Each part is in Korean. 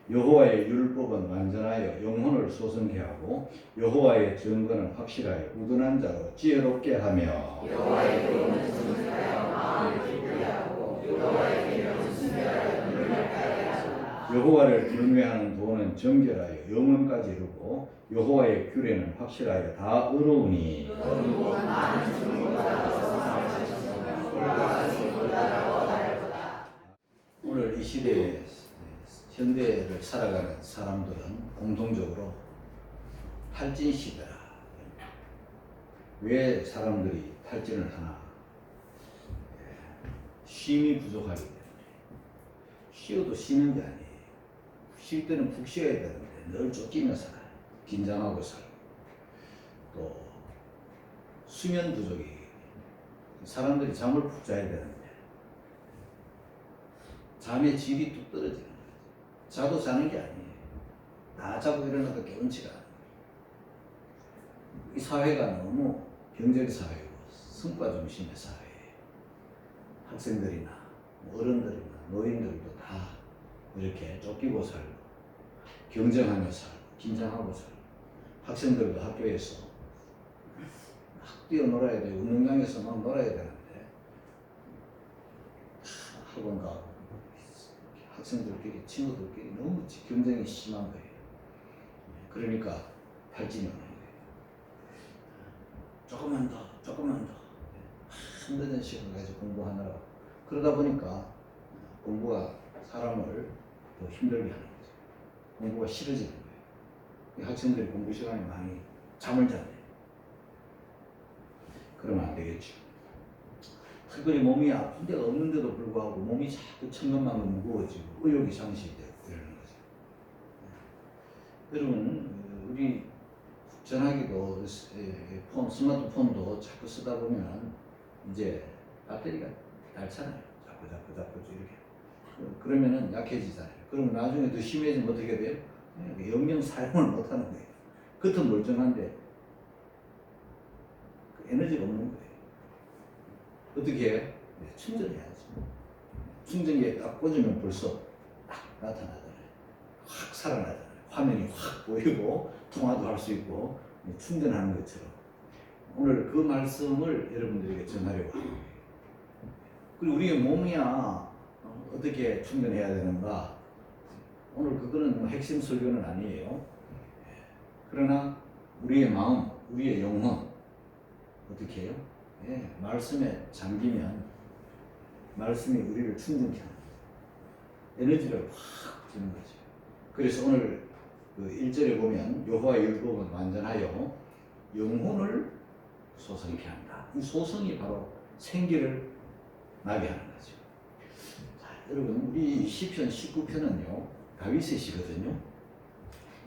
여호와의 율법은 완전하여 영혼을 소성케 하고 여호와의 증거는 확실하여 우둔한 자로 지혜롭게 하며 여호와의 도는 순수하여 마음을 기쁘게 하고 여호와의 계명은 순결하여 눈을 밝게 하도다. 여호와를 경외하는 도는 정결하여 영혼까지 이루고 여호와의 규례는 확실하여 다 의로우니 너는 많은 증거보다 더 상하시며 돌아가 증거다라고 하였도다. 오늘 이 시대에 현대를 살아가는 사람들은 공통적으로 탈진 시대라. 왜 사람들이 탈진을 하나? 쉼이 부족하기 때문에. 쉬어도 쉬는 게 아니에요. 쉴 때는 푹 쉬어야 되는데 늘 쫓기며 살아요. 긴장하고 살고. 또 수면 부족이 사람들이 잠을 푹 자야 되는데 잠의 질이 뚝 떨어지는 거예요. 자도 자는 게 아니에요. 다 자고 일어나도 깨운치가 않아요. 이 사회가 너무 경제적 사회고 성과 중심의 사회예요. 학생들이나 어른들이나 노인들도 다 이렇게 쫓기고 살고 경쟁하며 살고 긴장하고 살고 학생들도 학교에서 막 뛰어놀아야 돼요. 운동장에서 막 놀아야 되는데 학원 가고 학생들끼리 친구들끼리 너무 경쟁이 심한 거예요. 그러니까 탈진이 오는 거예요. 조금만 더 한다는 시간을 가지고 공부하느라 그러다 보니까 공부가 사람을 더 힘들게 하는 거죠. 공부가 싫어지는 거예요. 학생들이 공부 시간에 많이 잠을 자네요. 그러면 안 되겠죠. 특별히 몸이 아픈 데가 없는데도 불구하고 몸이 자꾸 천근만근 무거워지고 의욕이 상실되고 이러는 거죠. 여러분, 우리 전화기도 스마트폰도 자꾸 쓰다 보면 이제 배터리가 닳잖아요. 자꾸 이렇게. 그러면은 약해지잖아요. 그럼 나중에 더 심해지면 어떻게 돼요? 영영 사용을 못 하는 거예요. 겉은 멀쩡한데 에너지가 없는 거예요. 어떻게 해요? 충전해야지. 충전기에 딱 꽂으면 벌써 딱 나타나잖아요. 확 살아나잖아요. 화면이 확 보이고 통화도 할 수 있고 충전하는 것처럼 오늘 그 말씀을 여러분들에게 전하려고 합니다. 그리고 우리의 몸이야 어떻게 충전해야 되는가? 오늘 그거는 핵심 설교는 아니에요. 그러나 우리의 마음, 우리의 영혼 어떻게 해요? 말씀에 잠기면 말씀이 우리를 충전케 하는 거예요. 에너지를 확 주는 거죠. 그래서 오늘 그 1절에 보면 여호와의 율법은 완전하여 영혼을 소성케 한다. 이 소성이 바로 생기를 나게 하는 거죠. 자, 여러분 우리 시편 19편은요 다윗의 시거든요.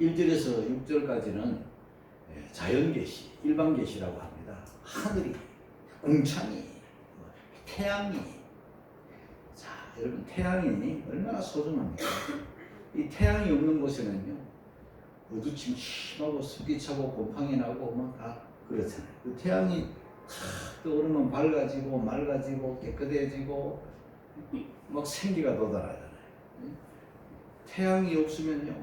1절에서 6절까지는 자연계시, 일반계시라고 합니다. 하늘이, 궁창이, 태양이. 자, 여러분 태양이 얼마나 소중합니까? 이 태양이 없는 곳에는요 어두침침하고 습기 차고 곰팡이 나고 막 다 그렇잖아요. 그 태양이 떠오르면 밝아지고 맑아지고 깨끗해지고 막 생기가 돋아나잖아요. 태양이 없으면요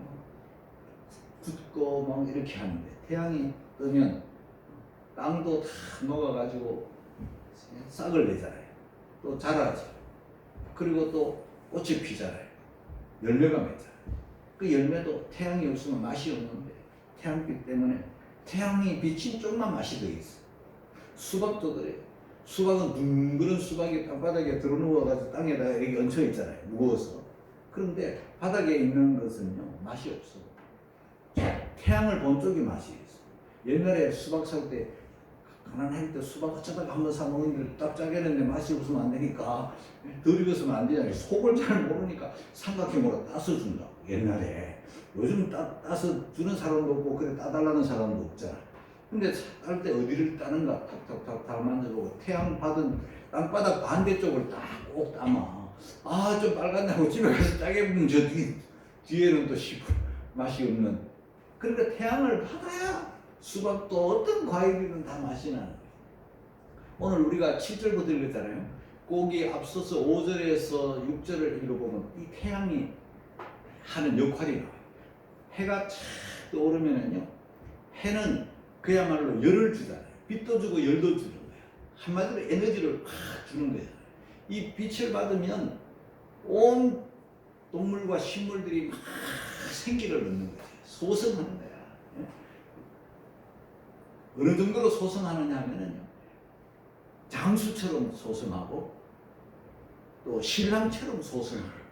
굳고 막 이렇게 하는데 태양이 뜨면 땅도 다 녹아가지고 싹을 내잖아요. 또 자라죠. 그리고 또 꽃이 피잖아요. 열매가 맺잖아요. 그 열매도 태양이 없으면 맛이 없는데 태양빛 때문에 태양이 비친 쪽만 맛이 더 있어. 수박도 그래요. 수박은 둥그런 수박이 땅바닥에 들어누워가지고 땅에다가 이렇게 얹혀 있잖아요. 무거워서. 그런데 바닥에 있는 것은요 맛이 없어. 태양을 본 쪽이 맛이 있어. 옛날에 수박 살 때 가난할 때 수박 어쩌다가 한번 사 먹는데 딱 짜겠는데 맛이 없으면 안 되니까 덜 익었으면 안 되잖아요. 속을 잘 모르니까 삼각형으로 따서 준다고. 옛날에. 요즘 따서 주는 사람도 없고 그래 따달라는 사람도 없잖아. 근데 딸 때 어디를 따는가 탁탁탁 다 만져보고 태양 받은 땅바닥 반대쪽을 딱 꼭 따마. 아 좀 빨갛다고 집에 가서 짜게 보면 저 뒤에는 또 시고 맛이 없는. 그러니까 태양을 받아야 수박도 어떤 과일이든 다 맛이 나는 거예요. 오늘 우리가 7절부터 읽었잖아요. 거기 앞서서 5절에서 6절을 읽어보면 이 태양이 하는 역할이 나와요. 해가 착 떠오르면은요, 해는 그야말로 열을 주잖아요. 빛도 주고 열도 주는 거예요. 한마디로 에너지를 확 주는 거예요. 이 빛을 받으면 온 동물과 식물들이 막 생기를 얻는 거예요. 소성하는 거야. 어느 정도로 소성하느냐 하면은요, 장수처럼 소성하고 또 신랑처럼 소성하고.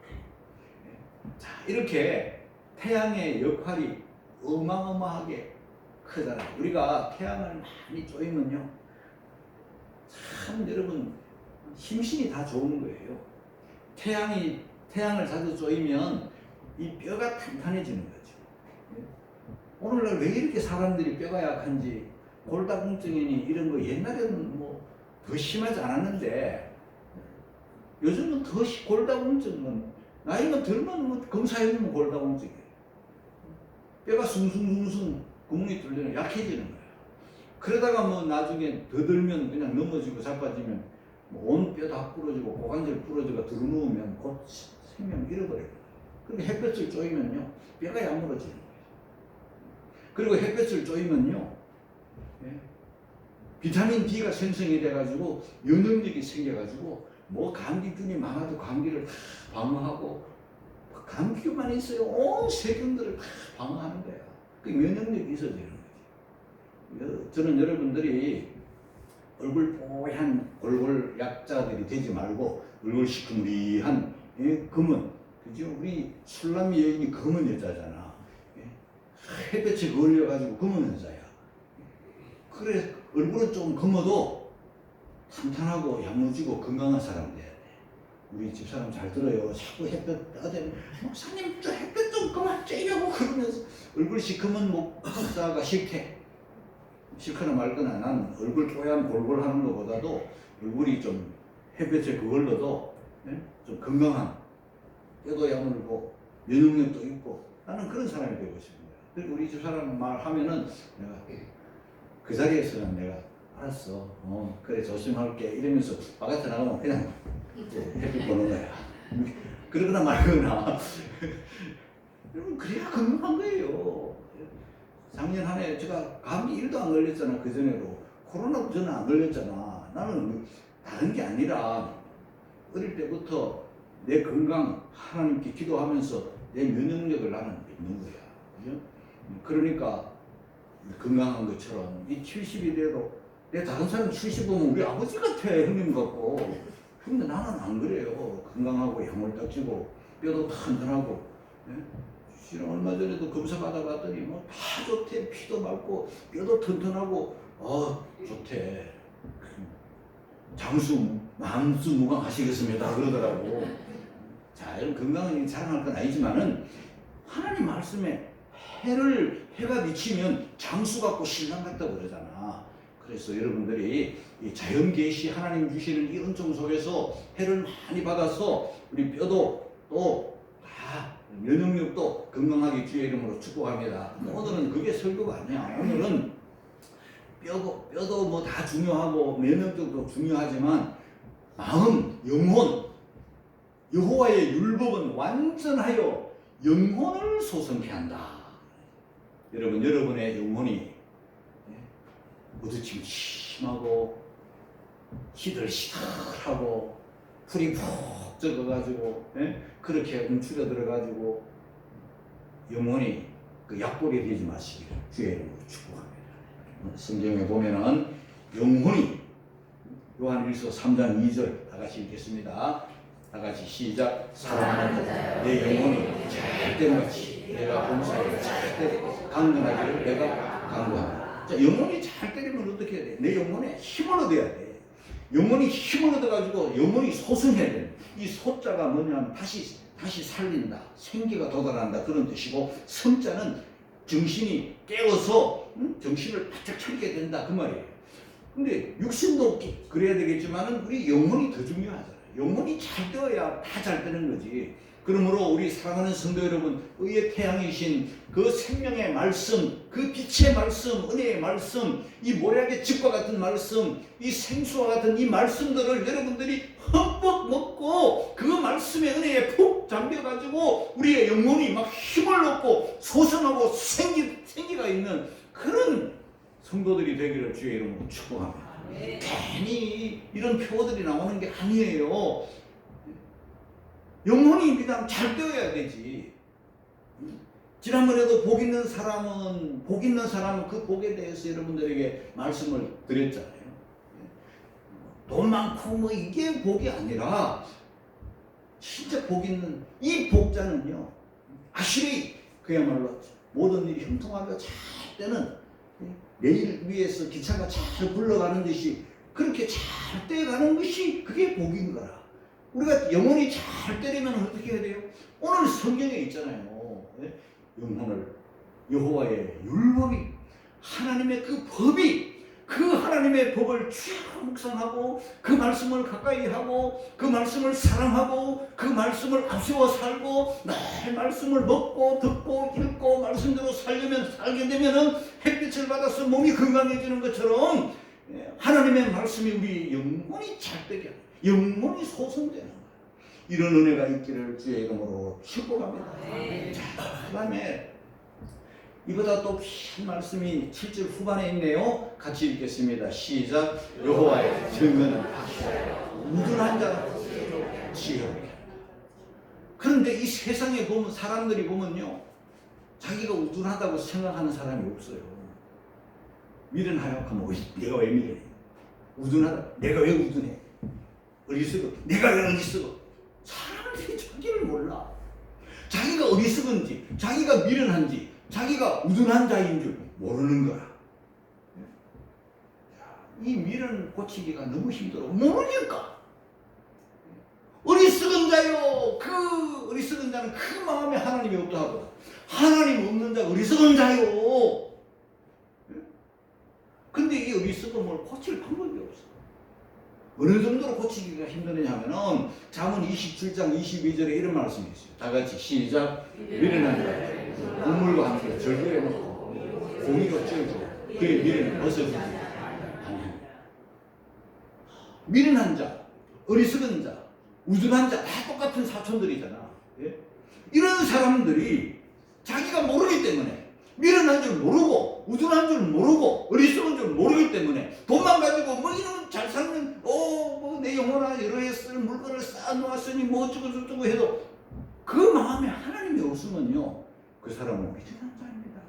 자, 이렇게 태양의 역할이 어마어마하게 크잖아요. 우리가 태양을 많이 쪼이면요, 참 여러분 심신이 다 좋은 거예요. 태양을 자주 쪼이면 이 뼈가 탄탄해지는 거죠. 오늘날 왜 이렇게 사람들이 뼈가 약한지, 골다공증이니 이런 거 옛날에는 뭐 더 심하지 않았는데 요즘은 더 골다공증은 나이가 들면 뭐 검사해보면 골다공증이에요. 뼈가 숭숭숭숭 구멍이 뚫리면 약해지는 거예요. 그러다가 뭐 나중에 더 들면 그냥 넘어지고 자빠지면 뭐 온 뼈 다 부러지고 고관절 부러지고 들어누우면 곧 생명 잃어버려요. 그리고 햇볕을 쪼이면요, 뼈가 야물어지는 거예요. 그리고 햇볕을 쪼이면요, 비타민 D가 생성이 돼가지고 면역력이 생겨가지고 뭐 감기균이 많아도 감기를 다 방어하고, 감기만 있어요 온 세균들을 다 방어하는 거야. 그 면역력이 있어지는 거지. 저는 여러분들이 얼굴 뽀얀 골골 약자들이 되지 말고 얼굴 시커머리한 검은, 그죠? 우리 술람이 여인이 검은 여자잖아. 햇볕에 걸려가지고 검은 여자야. 그래 얼굴은 좀 검어도 탄탄하고 야무지고 건강한 사람 돼야 돼. 우리 집사람 잘 들어요. 자꾸 햇볕 따대면 목사님 저 햇볕 좀 그만 쬐려고 그러면서 얼굴 시커먼 목사가 싫대. 싫거나 말거나 난 얼굴 뽀얀 골골 하는 것보다도 얼굴이 좀 햇볕에 그걸로도 좀 건강한, 뼈도 야물고 면역력도 있고, 나는 그런 사람이 되고 싶은 거야. 그리고 우리 집사람 말하면은 내가 그 자리에서는 내가 알았어, 그래 조심할게 이러면서 바깥에 나가면 그냥 햇빛 보는 거야. 그러거나 말거나. 여러분 그래야 건강한 거예요. 작년 한 해 제가 감기 1도 안 걸렸잖아. 그전에도 코로나 전에 안 걸렸잖아. 나는 다른 게 아니라 어릴 때부터 내 건강 하나님께 기도하면서 내 면역력을 나는 믿는 거야. 그죠? 그러니까 건강한 것처럼 이 70이 돼도, 내 다른 사람 70 보면 우리 아버지 같아, 형님 같고. 근데 나는 안 그래요. 건강하고 야물딱지고 뼈도 탄탄하고. 실은 얼마 전에도 검사 받아봤더니 뭐 다 좋대. 피도 맑고 뼈도 튼튼하고 좋대. 장수 만수무강하시겠습니다 그러더라고. 자, 이런 건강은 자랑할 건 아니지만은 하나님 말씀에 해가 비치면 장수 같고 신랑 같다고 그러잖아. 그래서 여러분들이 이 자연 계시 하나님 주시는 이 은총 속에서 해를 많이 받아서 우리 뼈도 또 다 면역력도 건강하게 주의 이름으로 축복합니다. 오늘은 그게 설교가 아니야. 오늘은 뼈도 뭐 다 중요하고 면역력도 중요하지만 마음, 영혼, 여호와의 율법은 완전하여 영혼을 소성케 한다. 여러분, 여러분의 영혼이 어두침침하고 시들시들하고 풀이 푹 적어가지고 그렇게 움츠려 들어가지고 영혼이 그 약골이 되지 마시기를 주의 이름으로 축복합니다. 성경에 보면은 영혼이, 요한일서 3장 2절 다 같이 읽겠습니다. 다 같이 시작. 사랑하는 내 영혼이 잘된 같이 내가 봉사에 잘되고 강건하기를 내가 강구합니다. 자, 영혼이 잘 되려면 어떻게 해야 돼? 내 영혼에 힘을 얻어야 돼. 영혼이 힘을 얻어가지고 영혼이 소성해야 돼. 이 소자가 뭐냐면 다시 살린다, 생기가 돋아난다 그런 뜻이고, 성자는 정신이 깨어서 정신을 바짝 차리게 된다 그 말이에요. 근데 육신도 그래야 되겠지만은 우리 영혼이 더 중요하잖아요. 영혼이 잘 되어야 다 잘 되는 거지. 그러므로 우리 사랑하는 성도 여러분, 의의 태양이신 그 생명의 말씀, 그 빛의 말씀, 은혜의 말씀, 이 모략의 즙과 같은 말씀, 이 생수와 같은 이 말씀들을 여러분들이 흠뻑 먹고 그 말씀의 은혜에 푹 잠겨가지고 우리의 영혼이 막 힘을 얻고 소성하고 생기가 있는 그런 성도들이 되기를 주의 이름으로 축복합니다. 괜히 이런 표어들이 나오는 게 아니에요. 영혼이 그냥 잘 되어야 되지. 지난번에도 복 있는 사람은 그 복에 대해서 여러분들에게 말씀을 드렸잖아요. 돈 많고 뭐 이게 복이 아니라 진짜 복 있는 이 복자는요, 아시리 그야말로 모든 일이 형통하며 잘 되는, 내일 위에서 기차가 잘 굴러가는 듯이 그렇게 잘 떼가는 것이 그게 복인 거라. 우리가 영혼이 잘 때리면 어떻게 해야 돼요? 오늘 성경에 있잖아요. 영혼을 여호와의 율법이, 하나님의 그 법이, 그 하나님의 법을 쭉 묵상하고 그 말씀을 가까이 하고 그 말씀을 사랑하고 그 말씀을 앞세워 살고 늘 말씀을 먹고 듣고 읽고 말씀대로 살게 되면은 햇빛을 받아서 몸이 건강해지는 것처럼 하나님의 말씀이 우리 영혼이 잘 되게 하고 영혼이 소성되는 거예요. 이런 은혜가 있기를 주의 이름으로 축복합니다. 자, 그 다음에 이보다 또 긴 말씀이 7절 후반에 있네요. 같이 읽겠습니다. 시작. 여호와의 증거는 우둔한 자가 지혜롭게. 그런데 이 세상에 보면 사람들이 보면요, 자기가 우둔하다고 생각하는 사람이 없어요. 미련하여 하면 내가 왜 미련해? 우둔하다. 내가 왜 우둔해? 어리석어. 내가 왜 어리석어? 사람들이 자기를 몰라. 자기가 어리석은지, 자기가 미련한지, 자기가 우둔한 자인 줄 모르는 거야. 이 미련 고치기가 너무 힘들어. 모르니까. 어리석은 자요. 그 어리석은 자는 그 마음에 하나님이 없다 하거든. 하나님 없는 자 어리석은 자요. 근데 이 어리석음을 고칠 방법이 없어. 어느 정도로 고치기가 힘드냐 하면은 잠언 27장 22절에 이런 말씀이 있어요. 다 같이 시작. 미련한 자 우물과 함께 절구해 놓고 공의로 찌어주고 그의 미련을 벗어주지 아니하니라. 미련한 자, 어리석은 자, 우둔한 자 다 똑같은 사촌들이잖아. 예? 이런 사람들이 자기가 모르기 때문에, 미련한 줄 모르고 우둔한 줄 모르고 어리석은 줄 모르기 때문에 돈만 가지고 뭐 이런 잘 살면 뭐 내 영혼아 여러 해 쓸 물건을 쌓아놓았으니 뭐 어쩌고 저쩌고 해도 그 마음에 하나님이 없으면요, 그 사람은 미련한 자입니다.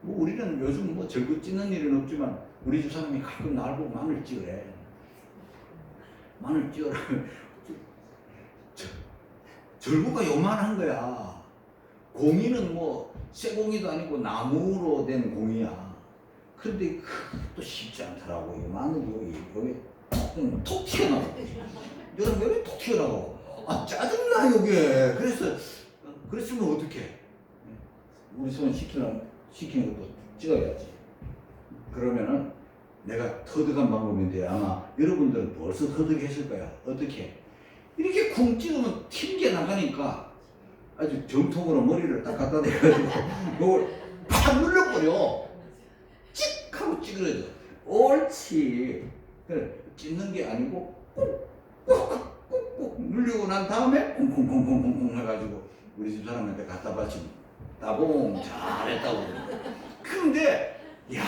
뭐 우리는 요즘 뭐 절구 찢는 일은 없지만 우리 집 사람이 가끔 날 보고 마늘 찌으래. 마늘 찌어라. 절구가 요만한 거야. 공이는 뭐 쇠공이도 아니고 나무로 된 공이야. 그런데 그것도 쉽지 않더라고. 이 마늘이 여기 톡 튀어나와. 여러분 여기 톡 튀어나와. 아 짜증나 이게. 그랬으면 어떡해? 우리 손 시키는 것도 찍어야지. 그러면은 내가 터득한 방법인데 아마 여러분들은 벌써 터득했을 거야. 어떻게? 이렇게 쿵 찍으면 튕겨 나가니까 아주 정통으로 머리를 딱 갖다 대가지고 이걸 팍 눌러버려. 찍 하고 찌그러져. 옳지. 그래, 찢는 게 아니고 꾹꾹꾹꾹 눌리고 난 다음에 콩콩콩콩콩콩 해가지고 우리 집 사람한테 갖다 바치면 따봉 잘했다고. 그런데 야,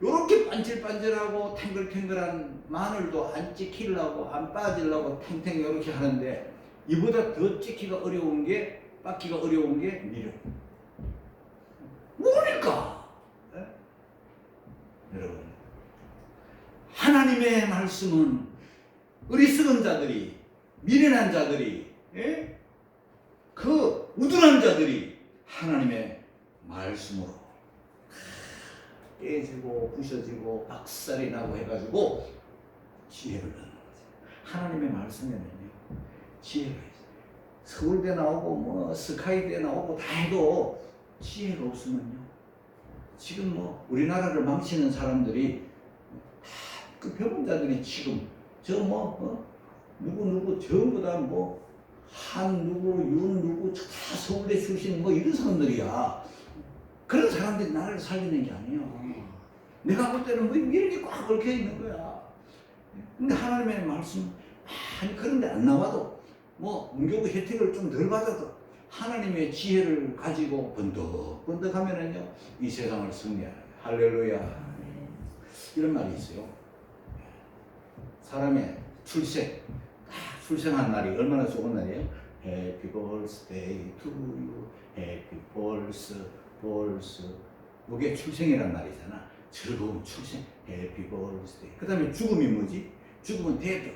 요렇게 반질반질하고 탱글탱글한 마늘도 안 찍히려고 안 빠지려고 탱탱 요렇게 하는데 이보다 더 찍기가 어려운 게, 빠기가 어려운 게 미련. 모르니까. 네? 여러분, 하나님의 말씀은 어리석은 자들이, 미련한 자들이, 예? 그 우둔한 자들이 하나님의 말씀으로 깨지고 부셔지고 박살이 나고 해가지고 지혜를 얻는 거죠. 하나님의 말씀에는요, 지혜가 있어요. 서울대 나오고 뭐 스카이대 나오고 다 해도 지혜가 없으면요, 지금 뭐 우리나라를 망치는 사람들이 다 그 병원자들이 지금 저 뭐 누구 전부 다 뭐 한 누구 윤 누구 다 서울대 출신 뭐 이런 사람들이야. 그런 사람들이 나라를 살리는 게 아니야. 내가 볼 때는 뭐 미련이 꽉 얽혀 있는 거야. 근데 하나님의 말씀, 많이 그런데 안 나와도 뭐 문교부 혜택을 좀 덜 받아도 하나님의 지혜를 가지고 번덕번덕 하면은요 이 세상을 승리하는 거예요. 할렐루야. 이런 말이 있어요. 사람의 출생한 날이 얼마나 좋은 날이에요? Happy birthday to you. Happy birthday. 이게 출생이란 말이잖아. 즐거운 출생. Happy birthday. 그 다음에 죽음이 뭐지? 죽음은 death.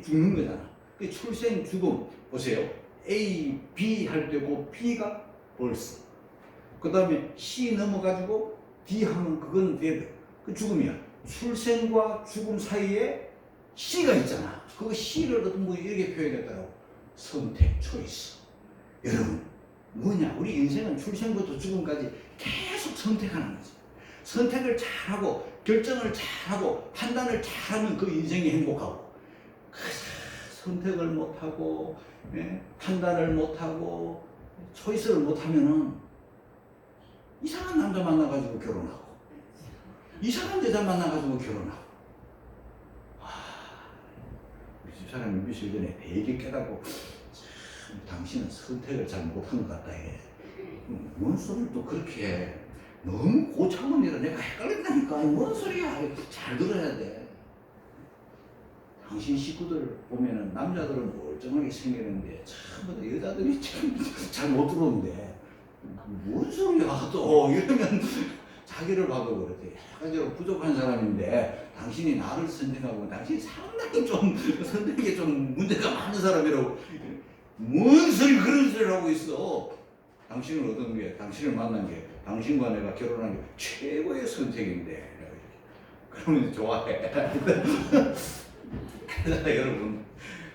죽는 거잖아. 그 출생, 죽음. 보세요. A, B 할 때고 B가 birth. 그 다음에 C 넘어가지고 D 하면 그건 death. 그 죽음이야. 출생과 죽음 사이에 C가 있잖아. 그 C를 뭐 이렇게 표현했더라고. 선택, 초이스. 여러분, 뭐냐? 우리 인생은 출생부터 죽음까지 계속 선택하는 거지. 선택을 잘하고, 결정을 잘하고, 판단을 잘하면 그 인생이 행복하고, 선택을 못하고, 판단을 못하고, 초이스를 못하면은 이상한 남자 만나가지고 결혼하고, 이상한 여자 만나가지고 결혼하고. 우리 집사람이 며칠 전에 되게 깨닫고, 참, 당신은 선택을 잘 못한 것 같다 해. 뭔 소리를 또 그렇게 해. 너무 고차원이라 내가 헷갈린다니까. 뭔 소리야. 잘 들어야 돼. 당신 식구들 보면은 남자들은 멀쩡하게 생겼는데 참 여자들이 참 잘 못 들어오는데 뭔 소리야 또 이러면 자기를 봐도 그렇대. 약간적으로 부족한 사람인데 당신이 나를 선택하고 당신이 상당히 좀 선택에 좀 문제가 많은 사람이라고. 뭔 소리 그런 소리를 하고 있어. 당신을 얻은 게, 당신을 만난 게, 당신과 내가 결혼한 게 최고의 선택인데. 그러면 좋아해. 여러분,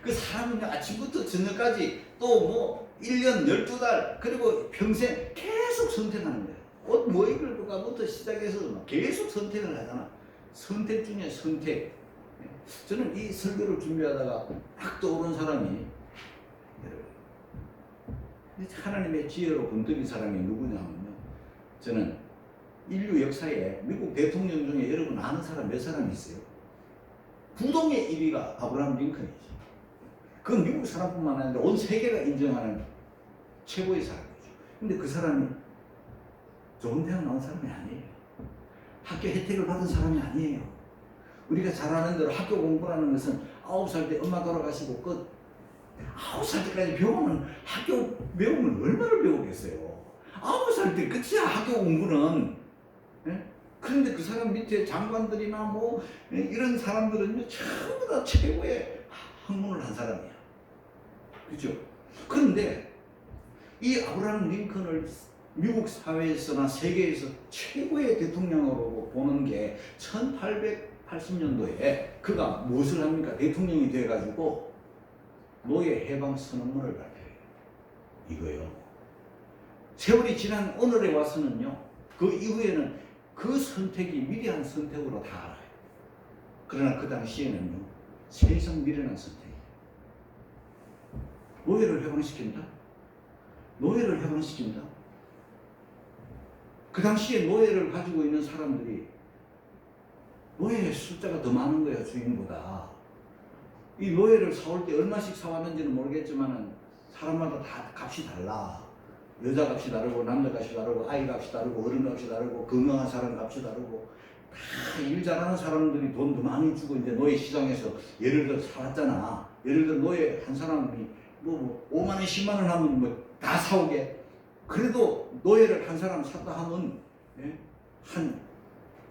그 사람은 아침부터 저녁까지 또 뭐 1년 12달 그리고 평생 계속 선택하는 거예요. 옷 뭐 입을 거가부터 시작해서 계속 선택을 하잖아. 선택 중에 선택. 저는 이 설교를 준비하다가 딱 떠오른 사람이 하나님의 지혜로 번뜩인 사람이 누구냐면요. 저는 인류 역사에 미국 대통령 중에 여러분 아는 사람 몇 사람이 있어요? 부동의 1위가 아브라함 링컨이죠. 그건 미국 사람뿐만 아니라 온 세계가 인정하는 최고의 사람이죠. 근데 그 사람이 좋은 대학 나온 사람이 아니에요. 학교 혜택을 받은 사람이 아니에요. 우리가 잘 아는 대로 학교 공부라는 것은 9살 때 엄마 돌아가시고 끝. 9살 때까지 배우면 학교 배우면 얼마나 배우겠어요. 9살 때 끝이야 학교 공부는. 그런데 그 사람 밑에 장관들이나 뭐 이런 사람들은 전부 다 최고의 학문을 한 사람이야. 그죠? 그런데 이 아브라함 링컨을 미국 사회에서나 세계에서 최고의 대통령으로 보는 게 1880년도에 그가 무엇을 합니까? 대통령이 돼가지고 노예 해방 선언문을 발표해요. 이거요. 세월이 지난 오늘에 와서는요. 그 이후에는 그 선택이 위대한 선택으로 다 알아요. 그러나 그 당시에는요. 세상 미련한 선택이에요. 노예를 해방시킨다? 노예를 해방시킨다? 그 당시에 노예를 가지고 있는 사람들이 노예의 숫자가 더 많은 거예요. 주인보다. 이 노예를 사올 때 얼마씩 사왔는지는 모르겠지만 사람마다 다 값이 달라. 여자 값이 다르고 남자 값이 다르고 아이 값이 다르고 어른 값이 다르고 건강한 사람 값이 다르고 다 일 잘하는 사람들이 돈 더 많이 주고 이제 노예 시장에서 예를 들어 사왔잖아. 예를 들어 노예 한 사람이 뭐 5만 원 10만 원 하면 뭐 다 사오게. 그래도 노예를 한 사람 샀다 하면 한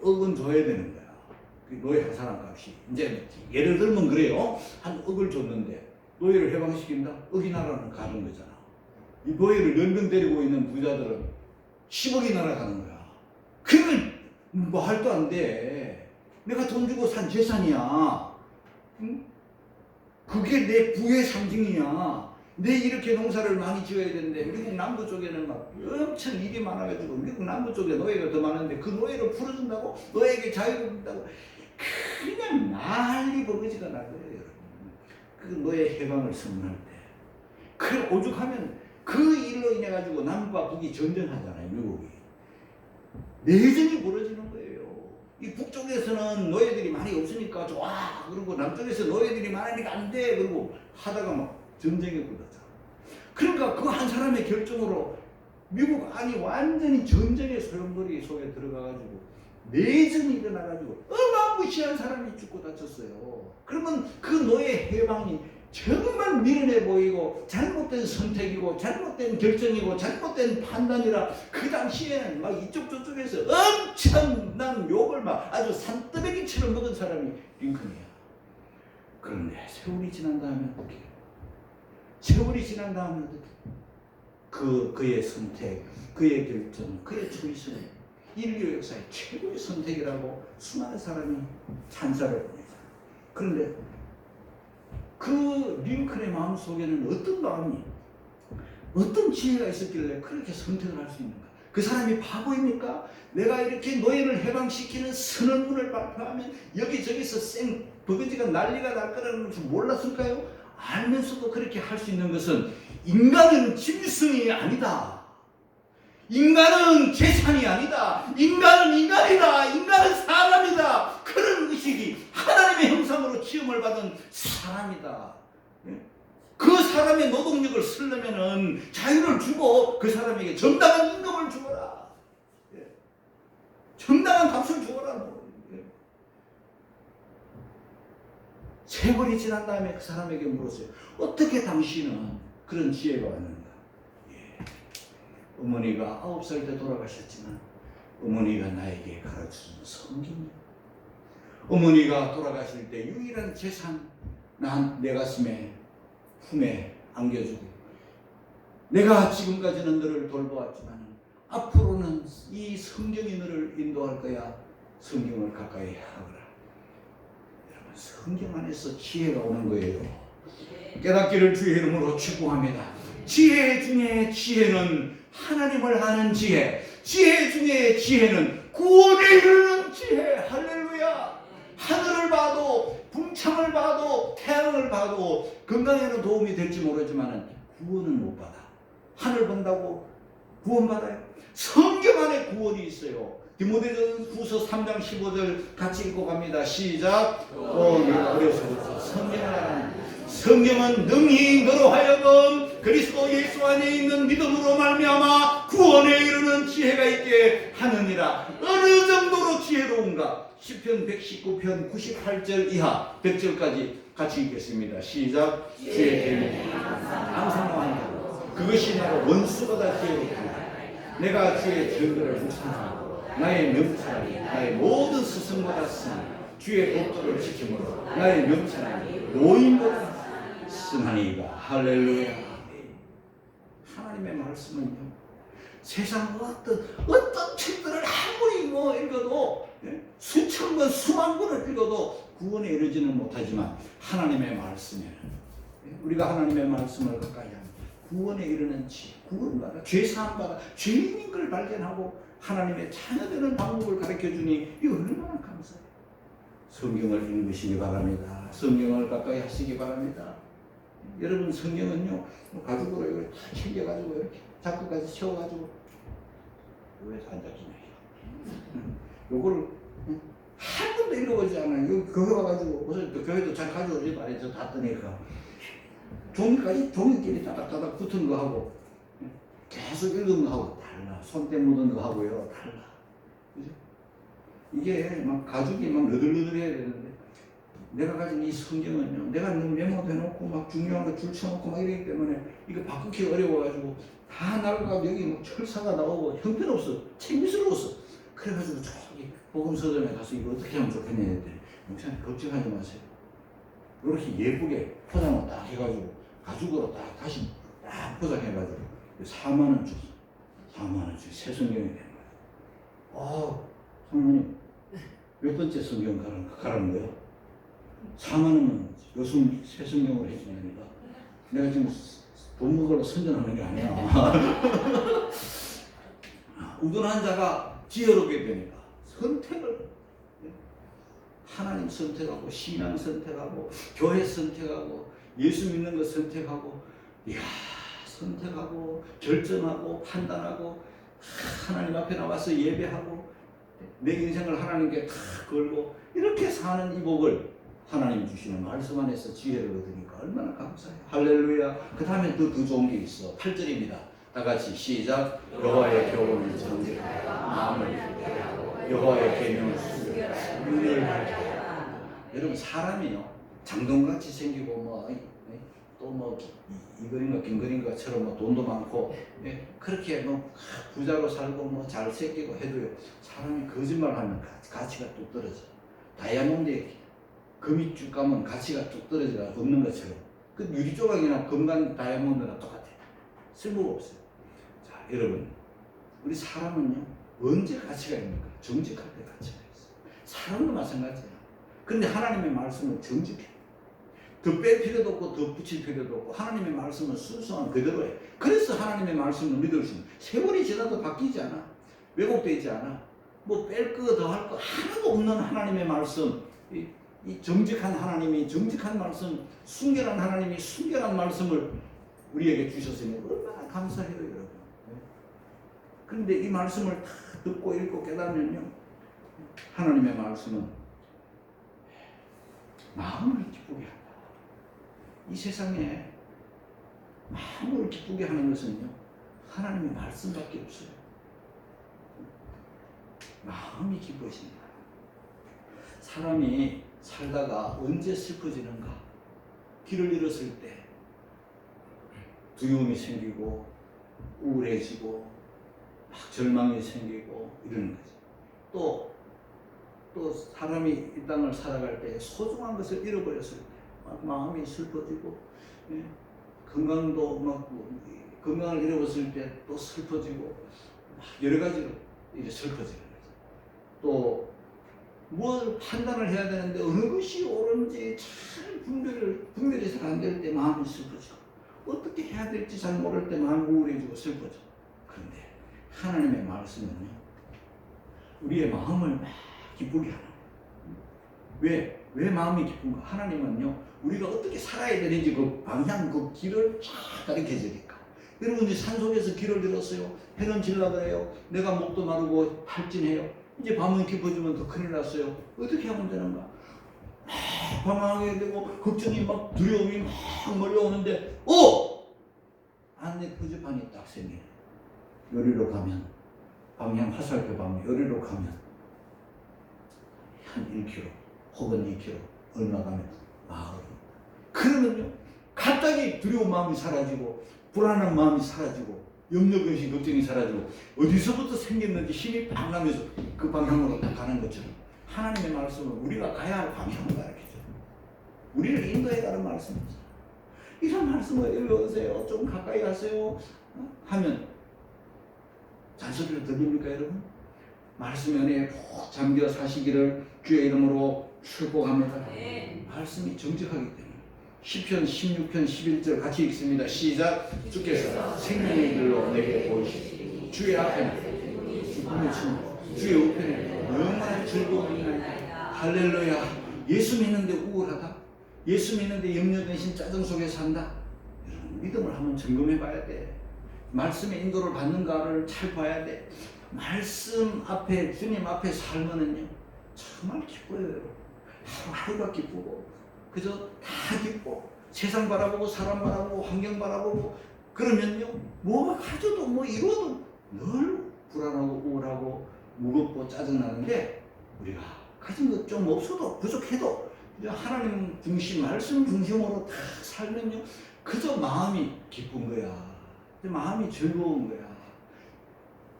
억은 줘야 되는 거야. 그 노예 한 사람 값이. 이제 예를 들면 그래요. 한 억을 줬는데 노예를 해방시킨다? 억이 날아가는 가는 거잖아. 이 노예를 연병 데리고 있는 부자들은 10억이 날아가는 거야. 그러면 뭐 할도 안 돼. 내가 돈 주고 산 재산이야. 응? 그게 내 부의 상징이야. 내 이렇게 농사를 많이 지어야 되는데 미국 남부 쪽에는 막 엄청 일이 많아가지고 미국 남부 쪽에 노예가 더 많은데 그 노예를 풀어준다고? 노예에게 자유를 준다고? 그냥 난리 버거지가 날 거예요, 여러분. 그 노예 해방을 선언할 때. 그래 오죽하면 그 일로 인해 가지고 남과 북이 전쟁하잖아요, 미국이. 내전이 벌어지는 거예요. 이 북쪽에서는 노예들이 많이 없으니까 좋아. 그리고 남쪽에서 노예들이 많으니까 안 돼. 그리고 하다가 막 전쟁에 붙었죠. 그러니까 그 한 사람의 결정으로 미국 안이 완전히 전쟁의 소용돌이 속에 들어가가지고 내전이 일어나가지고 어마무시한 사람이 죽고 다쳤어요. 그러면 그 노예 해방이 정말 미련해 보이고 잘못된 선택이고 잘못된 결정이고 잘못된 판단이라 그 당시에는 막 이쪽 저쪽에서 엄청난 욕을 막 아주 산더미처럼 먹은 사람이 링컨이야. 그런데 세월이 지난 다음에 어떻게 해요? 세월이 지난 다음에 어떻게 해요? 그의 선택, 그의 결정, 그의 초이스는 인류 역사의 최고의 선택이라고 수많은 사람이 찬사를 보내잖아요. 그런데 그 링컨의 마음속에는 어떤 마음이, 어떤 지혜가 있었길래 그렇게 선택을 할 수 있는가? 그 사람이 바보입니까? 내가 이렇게 노예를 해방시키는 선언문을 발표하면 여기저기서 버거지가 난리가 날 거라는 것을 몰랐을까요? 알면서도 그렇게 할 수 있는 것은 인간은 짐승이 아니다. 인간은 재산이 아니다. 인간은 인간이다. 인간은 사람이다. 그런 의식이 하나님의 형상으로 지음을 받은 사람이다. 그 사람의 노동력을 쓰려면은 자유를 주고 그 사람에게 정당한 임금을 주어라. 정당한 값을 주어라. 세월이 지난 다음에 그 사람에게 물었어요. 어떻게 당신은 그런 지혜가 왔는가? 어머니가 9살 때 돌아가셨지만 어머니가 나에게 가르쳐준 성경, 어머니가 돌아가실 때 유일한 재산 내 가슴에 품에 안겨주고 내가 지금까지는 너를 돌보았지만 앞으로는 이 성경이 너를 인도할 거야. 성경을 가까이 하거라. 여러분, 성경 안에서 지혜가 오는 거예요. 깨닫기를 주의 이름으로 축복합니다. 지혜 중에 지혜는 하나님을 아는 지혜, 지혜 중에 지혜는 구원에 이르는 지혜. 할렐루야. 하늘을 봐도 궁창을 봐도 태양을 봐도 건강에는 도움이 될지 모르지만 구원은 못 받아. 하늘 본다고 구원 받아요? 성경 안에 구원이 있어요. 디모데전후서 3장 15절 같이 읽고 갑니다. 시작. 어려서부터 성경을 알아라. 성경은 능히 너로 하여금 그리스도 예수 안에 있는 믿음으로 말미암아 구원에 이르는 지혜가 있게 하느니라. 어느 정도로 지혜로운가? 시편 119편 98절 이하 100절까지 같이 읽겠습니다. 시작. 주의 계명을 항상 구한다. 그것이 나로 원수보다 지혜롭다. 내가 주의 증거를 묵상하고 나의 명철하니 나의 모든 스승보다 승하니 주의 법도를 지킴으로 나의 명철하니 노인보다 승하니이다. 할렐루야. 하나님의 말씀은요, 세상 어떤 책들을 아무리 읽어도 수천 권 수만 권을 읽어도 구원에 이르지는 못하지만 하나님의 말씀에는 우리가 하나님의 말씀을 가까이 하면 구원에 이르는 지혜, 구원받아 죄사함받아 죄인인 걸 발견하고 하나님의 자녀되는 방법을 가르쳐주니 이거 얼마나 감사해요. 성경을 읽으시기 바랍니다. 성경을 가까이 하시기 바랍니다. 여러분, 성경은요 가죽으로 이걸 다 챙겨가지고 이렇게 자꾸까지 채워가지고 왜 안 잡히냐, 요거를 한 번도 읽어보지 않아요. 여기 교회 와가지고 무슨 교회도 잘 가져오지 말이죠. 다 뜨니까 종이까지 종이끼리 따닥따닥 붙은 거 하고 계속 읽은 거 하고 달라. 손때 묻은 거 하고요 달라. 그죠? 이게 막 가죽이 막 너덜너덜해야 되는데 내가 가진 이 성경은요, 내가 메모도 해놓고 막 중요한 거 줄 쳐놓고 막 이러기 때문에 이거 바꾸기 어려워가지고 다 날아가고 여기 막 철사가 나오고 형편없어. 책임스러웠어. 그래가지고 저기 복음서점에 가서 이거 어떻게 하면 좋겠냐 했더니 목사님 걱정하지 마세요. 이렇게 예쁘게 포장을 딱 해가지고 가죽으로 딱 다시 딱 포장해가지고 4만 원 줬어. 4만 원 주고 새 성경이 된 거야. 성모님 몇 번째 성경 가라는 거야? 4만 원은 요즘 새 성경으로 해주니까 내가 지금 돈 먹으러 선전하는 게 아니야. 우둔한 자가 지혜롭게 되니까 선택을, 하나님 선택하고 신앙 선택하고 교회 선택하고 예수 믿는 것 선택하고, 이야, 선택하고 결정하고 판단하고 하나님 앞에 나와서 예배하고 내 인생을 하나님께 다 걸고 이렇게 사는 이 복을 하나님 주시는 말씀 안에서 지혜를 얻으니까 얼마나 감사해요. 할렐루야. 그 다음에 더 좋은 게 있어. 8절입니다. 다 같이 시작. 여호와의 교훈을 정직하여 마음을 굳게 하고 여호와의 계명을 순결하여 눈을 밝게 하라. 여러분 사람이요 장동같이 생기고 뭐 또 뭐 이거인가 김거린가처럼 뭐 돈도 많고 그렇게 뭐 부자로 살고 뭐 잘생기고 해도요 사람이 거짓말하면 가치가 뚝 떨어져. 다이아몬드에 금이 쭉 가면 가치가 뚝 떨어져가 없는 것처럼 그 유리 조각이나 금간 다이아몬드나 똑같아. 쓸모가 없어요. 자 여러분 우리 사람은요 언제 가치가 있습니까? 정직할 때 가치가 있어. 사람도 마찬가지야. 그런데 하나님의 말씀은 정직해. 더 뺄 필요도 없고 더 붙일 필요도 없고 하나님의 말씀은 순수한 그대로해. 그래서 하나님의 말씀을 믿을 수 있는 세월이 지나도 바뀌지 않아. 왜곡되지 않아. 뭐 뺄 거 더 할 거 하나도 없는 하나님의 말씀 이 정직한 하나님이 정직한 말씀 순결한 하나님이 순결한 말씀을 우리에게 주셨으니 얼마나 감사해요 여러분. 그런데 이 말씀을 다 듣고 읽고 깨달으면요 하나님의 말씀은 마음을 기쁘게 한다. 이 세상에 마음을 기쁘게 하는 것은요 하나님의 말씀밖에 없어요. 마음이 기뻐진다. 사람이 살다가 언제 슬퍼지는가? 길을 잃었을 때 두려움이 생기고 우울해지고 막 절망이 생기고 이러는 거죠. 또 사람이 이 땅을 살아갈 때 소중한 것을 잃어버렸을 때 마음이 슬퍼지고 건강을 잃어버렸을 때 또 슬퍼지고 여러 가지로 이제 슬퍼지는 거죠. 또 뭘 판단을 해야 되는데 어느 것이 옳은지 잘 분별이 잘 안 될 때 마음이 슬퍼지고 어떻게 해야 될지 잘 모를 때 마음이 우울해지고 슬퍼져. 그런데 하나님의 말씀은요 우리의 마음을 막 기쁘게 하는 거예요. 왜 마음이 기쁜가? 하나님은요 우리가 어떻게 살아야 되는지 그 방향 그 길을 쫙 가르쳐 주니까. 여러분 이제 산속에서 길을 잃었어요. 해는 질라 그래요. 내가 목도 마르고 할진해요. 이제 밤은 깊어지면 더 큰일 났어요. 어떻게 하면 되는가? 방황하게 되고 걱정이 막 두려움이 막 몰려오는데 안에 표지판이 딱 생기네. 요리로 가면 방향 화살표 방향 요리로 가면 한 1km 혹은 2km 얼마 가면 마을이. 그러면요 갑자기 두려운 마음이 사라지고 불안한 마음이 사라지고 염려근심 걱정이 사라지고 어디서부터 생겼는지 힘이 팍 나면서 그 방향으로 딱 가는 것처럼 하나님의 말씀은 우리가 가야 할 방향을 가르쳐줘요. 우리를 인도해 가는 말씀이죠. 이런 말씀을 외우세요. 좀 가까이 가세요 하면 잔소리를 들립니까 여러분? 말씀 안에 푹 잠겨 사시기를 주의 이름으로 축복합니다. 말씀이 정직하기 때문에 시편 16편 11절 같이 읽습니다. 시작. 주께서 생명의 길로 내게 보이시니 주의 앞에는 죽음의 침 주의 우편에는 영원한 즐거움이 있나이다. 할렐루야. 예수 믿는데 우울하다? 예수 믿는데 염려근심 짜증 속에 산다? 여러분 믿음을 한번 점검해 봐야 돼. 말씀의 인도를 받는가를 잘 봐야 돼. 말씀 앞에 주님 앞에 살면은요 정말 기뻐요. 하루가 기쁘고 그저 다 기뻐. 세상 바라보고 사람 바라보고 환경 바라보고 그러면요 뭐가 가져도 뭐 이루어도 늘 불안하고 우울하고 무겁고 짜증나는데 우리가 가진 것 좀 없어도 부족해도 하나님 중심 말씀 중심으로 다 살면요 그저 마음이 기쁜 거야. 마음이 즐거운 거야.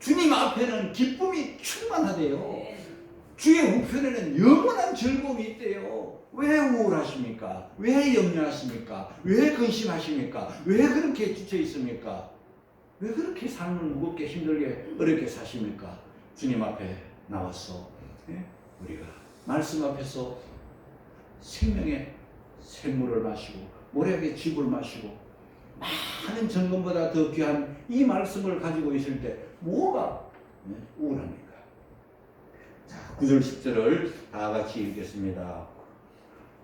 주님 앞에는 기쁨이 충만하대요. 주의 우편에는 영원한 즐거움이 있대요. 왜 우울하십니까? 왜 염려하십니까? 왜 근심하십니까? 왜 그렇게 지쳐 있습니까? 왜 그렇게 삶을 무겁게 힘들게 어렵게 사십니까? 주님 앞에 나와서 우리가 말씀 앞에서 생명의 샘물을 마시고 모래의 즙을 마시고 많은 정금보다 더 귀한 이 말씀을 가지고 있을 때 뭐가 우울합니까? 자, 9절 10절을 다 같이 읽겠습니다.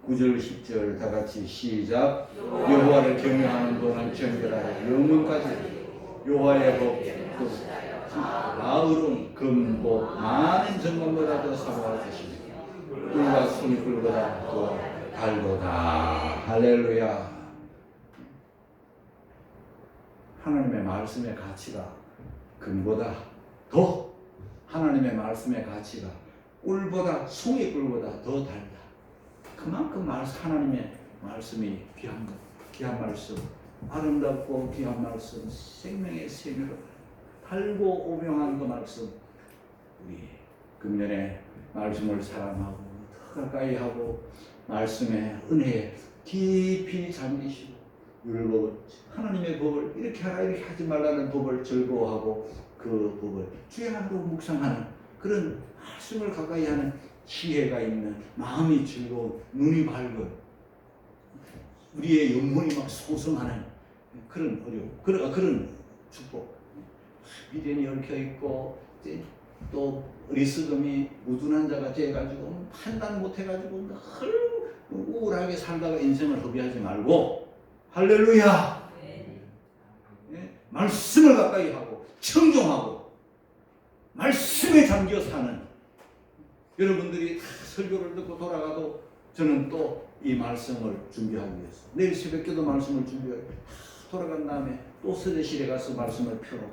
9절 10절 다 같이 시작. 여호와를 경외하는 동안 정결하여 영혼까지 여호와의 법 나으론 금고 많은 정금보다 더 사모할 것이며 꿀과 손꿀보다 더 달도다. 할렐루야. 하나님의 말씀의 가치가 금보다 더, 하나님의 말씀의 가치가 꿀보다, 송이꿀보다 더 달다. 그만큼 하나님의 말씀이 귀한 것, 귀한 말씀, 아름답고 귀한 말씀, 생명의 샘으로 달고 오명한 그 말씀, 우리 금년에 말씀을 사랑하고 더 가까이 하고 말씀의 은혜에 깊이 잠기시고 율법을, 하나님의 법을 이렇게 하라 이렇게 하지 말라는 법을 즐거워하고 그 법을 주야로 묵상하는 그런 말씀을 가까이 하는 지혜가 있는, 마음이 즐거운, 눈이 밝은, 우리의 영혼이 막 소성하는 그런 어려움, 그런 축복. 미련이 얽혀 있고 또 어리석음이 무둔한 자가 돼가지고 판단 못해가지고 늘 우울하게 살다가 인생을 허비하지 말고, 할렐루야. 네? 말씀을 가까이 하고 청종하고 말씀에 잠겨 사는 여러분들이 다 설교를 듣고 돌아가도 저는 또 이 말씀을 준비하기 위해서 내일 새벽기도 말씀을 준비하고 돌아간 다음에 또 서대실에 가서 말씀을 펴고,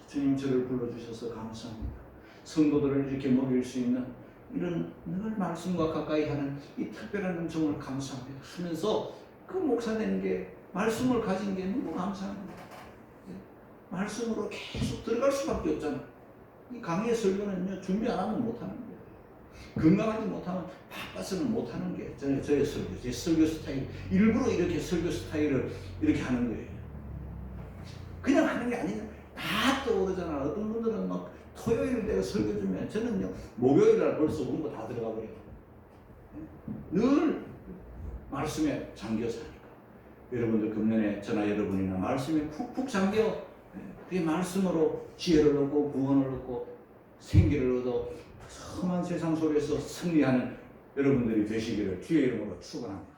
주님 저를 불러주셔서 감사합니다. 성도들을 이렇게 먹일 수 있는 이런 늘 말씀과 가까이 하는 이 특별한 음성을 감사합니다 하면서 그 목사 되는 게, 말씀을 가진 게 너무 감사합니다. 말씀으로 계속 들어갈 수밖에 없잖아요. 이 강의 설교는요, 준비 안 하면 못하는 거예요. 건강하지 못하면 바빠서는 못하는 게 저의 설교, 제 설교 스타일. 일부러 이렇게 설교 스타일을 이렇게 하는 거예요. 그냥 하는 게 아니라 다 떠오르잖아. 어떤 분들은 막 토요일 내가 설교 주면 저는요, 목요일날 벌써 원고 다 들어가 버려요. 늘 말씀에 잠겨 사니까. 여러분들 금년에 저나 여러분이나 말씀에 푹푹 잠겨, 그 말씀으로 지혜를 얻고 구원을 얻고 생기를 얻어 험한 세상 속에서 승리하는 여러분들이 되시기를 주의 이름으로 축원합니다.